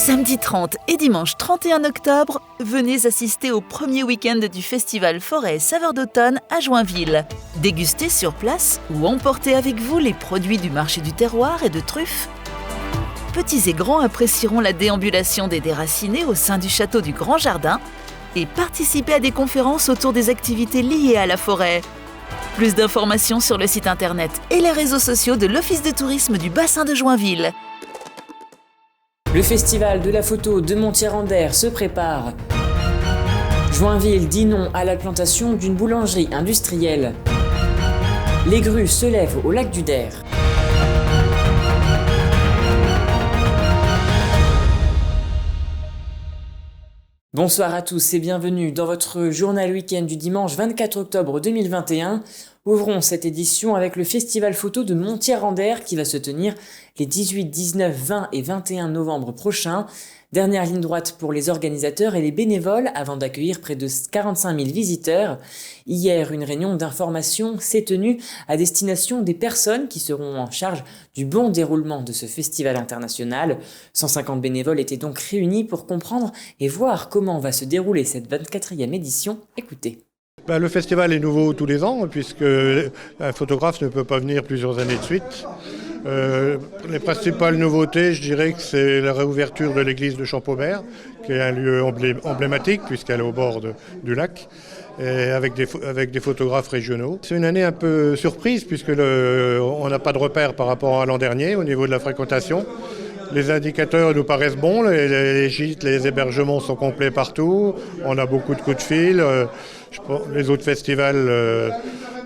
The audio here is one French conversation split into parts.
Samedi 30 et dimanche 31 octobre, venez assister au premier week-end du festival Forêt et Saveurs d'automne à Joinville. Dégustez sur place ou emportez avec vous les produits du marché du terroir et de truffes. Petits et grands apprécieront la déambulation des déracinés au sein du château du Grand Jardin et participez à des conférences autour des activités liées à la forêt. Plus d'informations sur le site internet et les réseaux sociaux de l'Office de tourisme du bassin de Joinville. Le festival de la photo de Montier-en-Der se prépare. Joinville dit non à la plantation d'une boulangerie industrielle. Les grues se lèvent au lac du Der. Bonsoir à tous et bienvenue dans votre journal week-end du dimanche 24 octobre 2021. Ouvrons cette édition avec le festival photo de Montier-en-Der qui va se tenir les 18, 19, 20 et 21 novembre prochains. Dernière ligne droite pour les organisateurs et les bénévoles avant d'accueillir près de 45 000 visiteurs. Hier, une réunion d'information s'est tenue à destination des personnes qui seront en charge du bon déroulement de ce festival international. 150 bénévoles étaient donc réunis pour comprendre et voir comment va se dérouler cette 24e édition. Écoutez. Le festival est nouveau tous les ans puisque un photographe ne peut pas venir plusieurs années de suite. Les principales nouveautés, je dirais que c'est la réouverture de l'église de Champaubert, qui est un lieu emblématique puisqu'elle est au bord du lac, et avec des photographes régionaux. C'est une année un peu surprise puisque on n'a pas de repères par rapport à l'an dernier au niveau de la fréquentation. Les indicateurs nous paraissent bons, les gîtes, les hébergements sont complets partout, on a beaucoup de coups de fil. Les autres festivals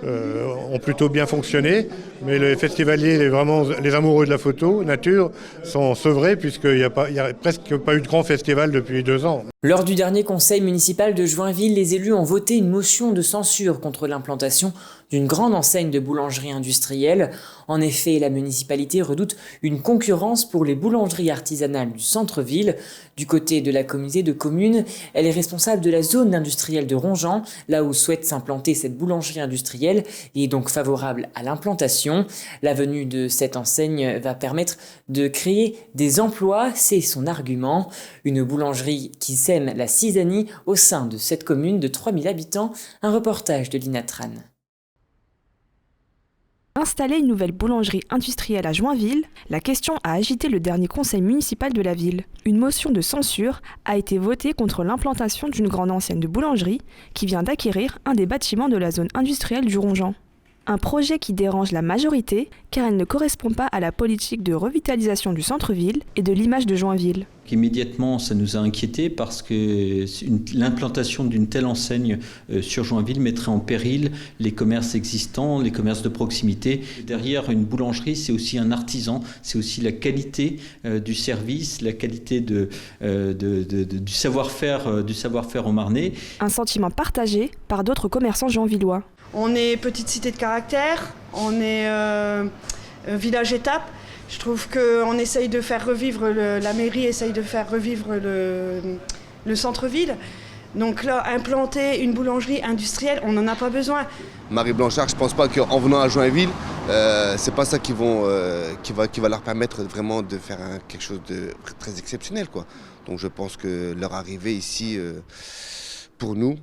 ont plutôt bien fonctionné, mais les festivaliers, les amoureux de la photo, nature, sont sevrés puisqu'il n'y a presque pas eu de grand festival depuis 2 ans. Lors du dernier conseil municipal de Joinville, les élus ont voté une motion de censure contre l'implantation d'une grande enseigne de boulangerie industrielle. En effet, la municipalité redoute une concurrence pour les boulangeries artisanales du centre-ville. Du côté de la communauté de communes, elle est responsable de la zone industrielle de Rongeant, là où souhaite s'implanter cette boulangerie industrielle et est donc favorable à l'implantation. La venue de cette enseigne va permettre de créer des emplois, c'est son argument. Une boulangerie qui sème la cisanie au sein de cette commune de 3000 habitants. Un reportage de Lina Tran. Installer une nouvelle boulangerie industrielle à Joinville, la question a agité le dernier conseil municipal de la ville. Une motion de censure a été votée contre l'implantation d'une grande enseigne de boulangerie qui vient d'acquérir un des bâtiments de la zone industrielle du Rongeant. Un projet qui dérange la majorité car elle ne correspond pas à la politique de revitalisation du centre-ville et de l'image de Joinville. Immédiatement, ça nous a inquiétés parce que l'implantation d'une telle enseigne sur Joinville mettrait en péril les commerces existants, les commerces de proximité. Derrière une boulangerie, c'est aussi un artisan, c'est aussi la qualité du service, la qualité du savoir-faire au Marnais. Un sentiment partagé par d'autres commerçants joinvillois. On est petite cité de caractère, on est village étape. Je trouve qu'on essaye de faire revivre, la mairie essaye de faire revivre le centre-ville. Donc là, implanter une boulangerie industrielle, on n'en a pas besoin. Marie Blanchard, je ne pense pas qu'en venant à Joinville, c'est pas ça qui va leur permettre vraiment de faire quelque chose de très exceptionnel, quoi. Donc je pense que leur arrivée ici, pour nous,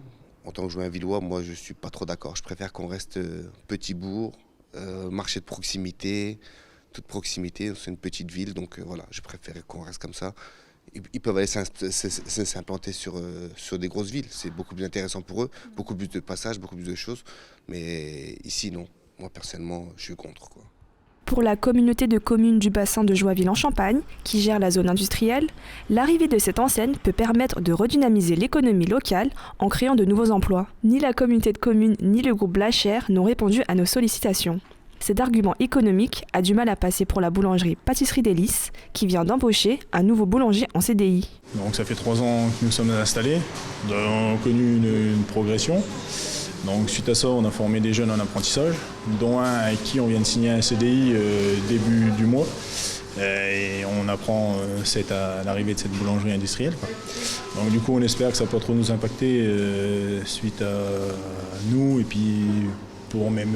en tant que Joinvillois, moi je ne suis pas trop d'accord. Je préfère qu'on reste petit bourg, marché de proximité. Toute proximité, c'est une petite ville, donc voilà, je préfère qu'on reste comme ça. Ils peuvent aller s'implanter sur des grosses villes, c'est beaucoup plus intéressant pour eux, beaucoup plus de passages, beaucoup plus de choses. Mais ici, non. Moi, personnellement, je suis contre, quoi. Pour la communauté de communes du bassin de Joinville-en-Champagne, qui gère la zone industrielle, l'arrivée de cette enseigne peut permettre de redynamiser l'économie locale en créant de nouveaux emplois. Ni la communauté de communes ni le groupe Blacher n'ont répondu à nos sollicitations. Cet argument économique a du mal à passer pour la boulangerie Pâtisserie Délices, qui vient d'embaucher un nouveau boulanger en CDI. Donc ça fait 3 ans que nous sommes installés, nous avons connu une progression. Donc suite à ça, on a formé des jeunes en apprentissage, dont un avec qui on vient de signer un CDI début du mois. Et on apprend à l'arrivée de cette boulangerie industrielle, quoi. Donc du coup, on espère que ça ne va pas trop nous impacter suite à nous et puis pour même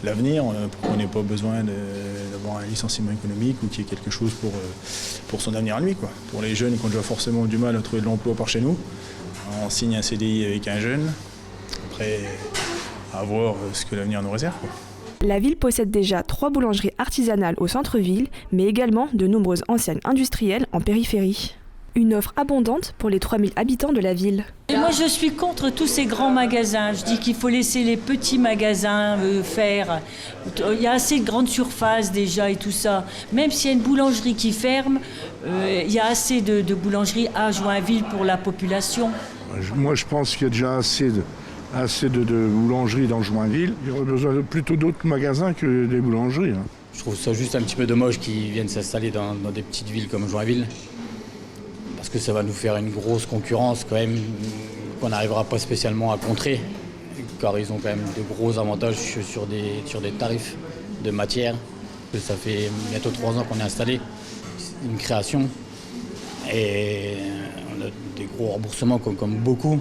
l'avenir, pour qu'on n'ait pas besoin d'avoir un licenciement économique ou qu'il y ait quelque chose pour son avenir à lui, quoi. Pour les jeunes qui ont déjà forcément du mal à trouver de l'emploi par chez nous, on signe un CDI avec un jeune, après à voir ce que l'avenir nous réserve, quoi. La ville possède déjà 3 boulangeries artisanales au centre-ville, mais également de nombreuses enseignes industrielles en périphérie. Une offre abondante pour les 3000 habitants de la ville. Et moi je suis contre tous ces grands magasins. Je dis qu'il faut laisser les petits magasins faire. Il y a assez de grandes surfaces déjà et tout ça. Même s'il y a une boulangerie qui ferme, il y a assez de boulangeries à Joinville pour la population. Moi je pense qu'il y a déjà assez de boulangeries dans Joinville. Il y aurait besoin plutôt d'autres magasins que des boulangeries. Je trouve ça juste un petit peu dommage qu'ils viennent s'installer dans des petites villes comme Joinville. Parce que ça va nous faire une grosse concurrence quand même qu'on n'arrivera pas spécialement à contrer, car ils ont quand même de gros avantages sur des tarifs de matière. Ça fait bientôt 3 ans qu'on est installé, une création, et on a des gros remboursements comme beaucoup,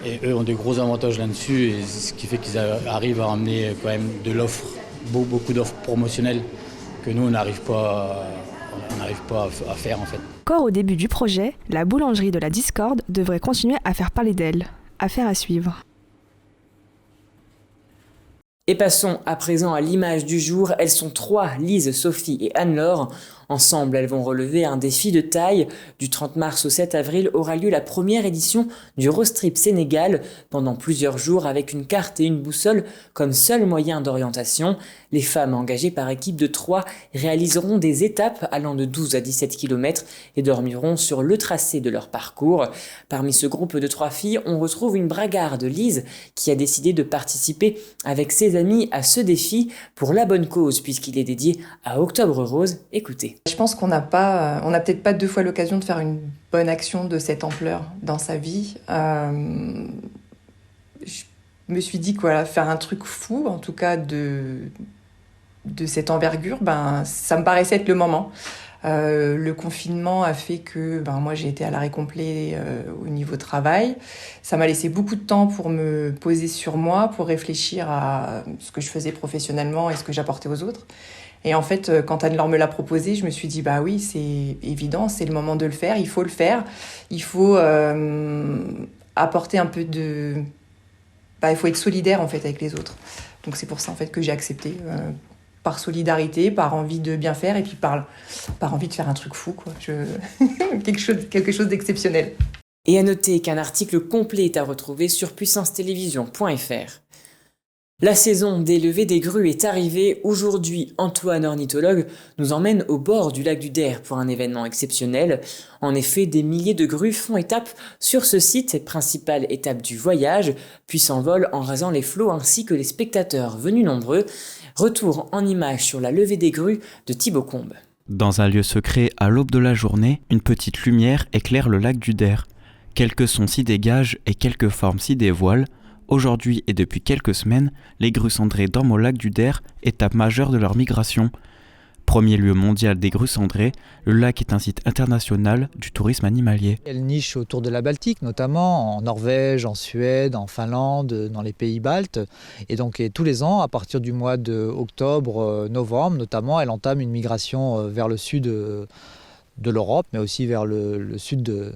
et eux ont des gros avantages là-dessus, et ce qui fait qu'ils arrivent à ramener quand même de l'offre, beaucoup d'offres promotionnelles que nous on n'arrive pas à faire en fait. Encore au début du projet, la boulangerie de la Discorde devrait continuer à faire parler d'elle. Affaire à suivre. Et passons à présent à l'image du jour. Elles sont 3, Lise, Sophie et Anne-Laure. Ensemble, elles vont relever un défi de taille. Du 30 mars au 7 avril aura lieu la première édition du Roadtrip Sénégal. Pendant plusieurs jours, avec une carte et une boussole comme seul moyen d'orientation, les femmes engagées par équipe de 3 réaliseront des étapes allant de 12 à 17 km et dormiront sur le tracé de leur parcours. Parmi ce groupe de 3 filles, on retrouve une bragarde, Lise, qui a décidé de participer avec ses amis à ce défi pour la bonne cause, puisqu'il est dédié à Octobre Rose. Écoutez. Je pense qu'on n'a peut-être pas 2 fois l'occasion de faire une bonne action de cette ampleur dans sa vie. Je me suis dit que voilà, faire un truc fou, en tout cas de cette envergure, ça me paraissait être le moment. Le confinement a fait que moi j'ai été à l'arrêt complet au niveau travail. Ça m'a laissé beaucoup de temps pour me poser sur moi, pour réfléchir à ce que je faisais professionnellement et ce que j'apportais aux autres. Et en fait, quand Anne-Laure me l'a proposé, je me suis dit, oui, c'est évident, c'est le moment de le faire, il faut le faire. Il faut apporter un peu de... il faut être solidaire, en fait, avec les autres. Donc c'est pour ça, en fait, que j'ai accepté, par solidarité, par envie de bien faire, et puis par envie de faire un truc fou, quoi. Quelque chose d'exceptionnel. Et à noter qu'un article complet est à retrouver sur puissancetélévision.fr. La saison des levées des grues est arrivée. Aujourd'hui, Antoine, ornithologue, nous emmène au bord du lac du Der pour un événement exceptionnel. En effet, des milliers de grues font étape sur ce site, principale étape du voyage, puis s'envolent en rasant les flots ainsi que les spectateurs venus nombreux. Retour en images sur la levée des grues de Thibaut Combe. Dans un lieu secret, à l'aube de la journée, une petite lumière éclaire le lac du Der. Quelques sons s'y dégagent et quelques formes s'y dévoilent. Aujourd'hui et depuis quelques semaines, les grues cendrées dorment au lac du Der, étape majeure de leur migration. Premier lieu mondial des grues cendrées, le lac est un site international du tourisme animalier. Elle niche autour de la Baltique, notamment en Norvège, en Suède, en Finlande, dans les pays baltes. Et donc tous les ans, à partir du mois d'octobre-novembre notamment, elle entame une migration vers le sud de l'Europe, mais aussi vers le sud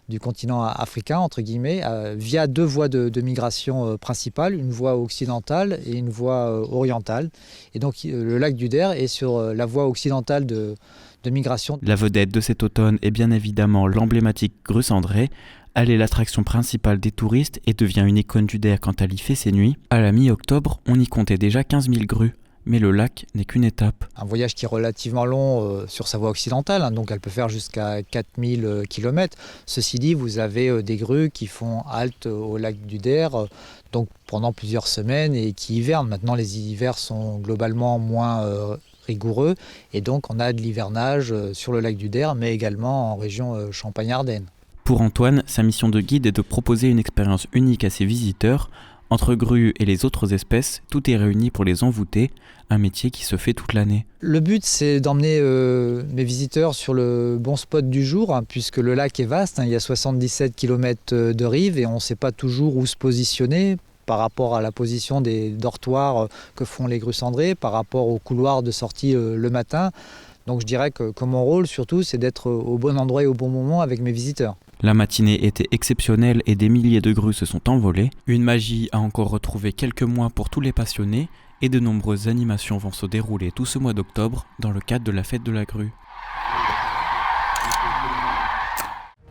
du continent africain, entre guillemets, via 2 voies de migration principales, une voie occidentale et une voie orientale. Et donc le lac du Der est sur la voie occidentale de migration. La vedette de cet automne est bien évidemment l'emblématique grue cendrée. Elle est l'attraction principale des touristes et devient une icône du Der quand elle y fait ses nuits. À la mi-octobre, on y comptait déjà 15 000 grues. Mais le lac n'est qu'une étape. Un voyage qui est relativement long sur sa voie occidentale, donc elle peut faire jusqu'à 4000 km. Ceci dit, vous avez des grues qui font halte au lac du Der donc pendant plusieurs semaines et qui hivernent. Maintenant, les hivers sont globalement moins rigoureux et donc on a de l'hivernage sur le lac du Der, mais également en région Champagne-Ardenne. Pour Antoine, sa mission de guide est de proposer une expérience unique à ses visiteurs. Entre grues et les autres espèces, tout est réuni pour les envoûter, un métier qui se fait toute l'année. Le but, c'est d'emmener mes visiteurs sur le bon spot du jour, puisque le lac est vaste, il y a 77 km de rive et on ne sait pas toujours où se positionner, par rapport à la position des dortoirs que font les grues cendrées, par rapport au couloir de sortie le matin. Donc je dirais que mon rôle surtout, c'est d'être au bon endroit et au bon moment avec mes visiteurs. La matinée était exceptionnelle et des milliers de grues se sont envolées. Une magie à encore retrouver quelques mois pour tous les passionnés et de nombreuses animations vont se dérouler tout ce mois d'octobre dans le cadre de la fête de la grue.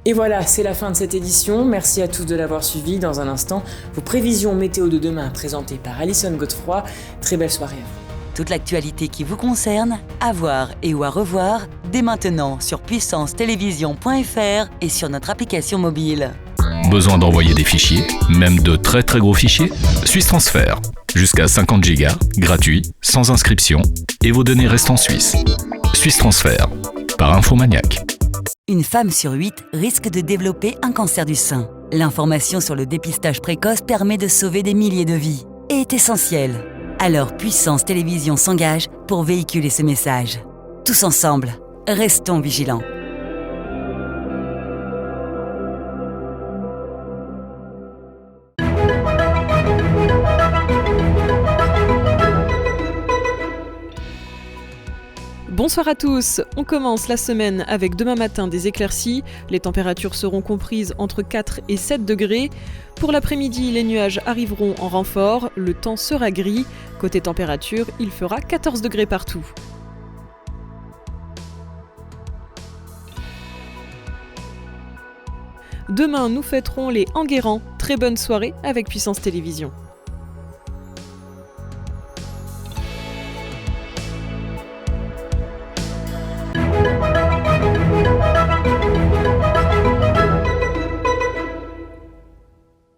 Et voilà, c'est la fin de cette édition. Merci à tous de l'avoir suivi. Dans un instant, vos prévisions météo de demain présentées par Alison Godefroy. Très belle soirée à vous. Toute l'actualité qui vous concerne, à voir et ou à revoir, dès maintenant sur puissancetélévision.fr et sur notre application mobile. Besoin d'envoyer des fichiers, même de très très gros fichiers? Suisse Transfert. Jusqu'à 50 Go, gratuit, sans inscription, et vos données restent en Suisse. Suisse Transfert, par Infomaniac. Une femme sur 8 risque de développer un cancer du sein. L'information sur le dépistage précoce permet de sauver des milliers de vies et est essentielle. Alors Puissance Télévision s'engage pour véhiculer ce message. Tous ensemble, restons vigilants. Bonsoir à tous, on commence la semaine avec demain matin des éclaircies. Les températures seront comprises entre 4 et 7 degrés. Pour l'après-midi, les nuages arriveront en renfort, le temps sera gris. Côté température, il fera 14 degrés partout. Demain, nous fêterons les Enguerrands. Très bonne soirée avec Puissance Télévision.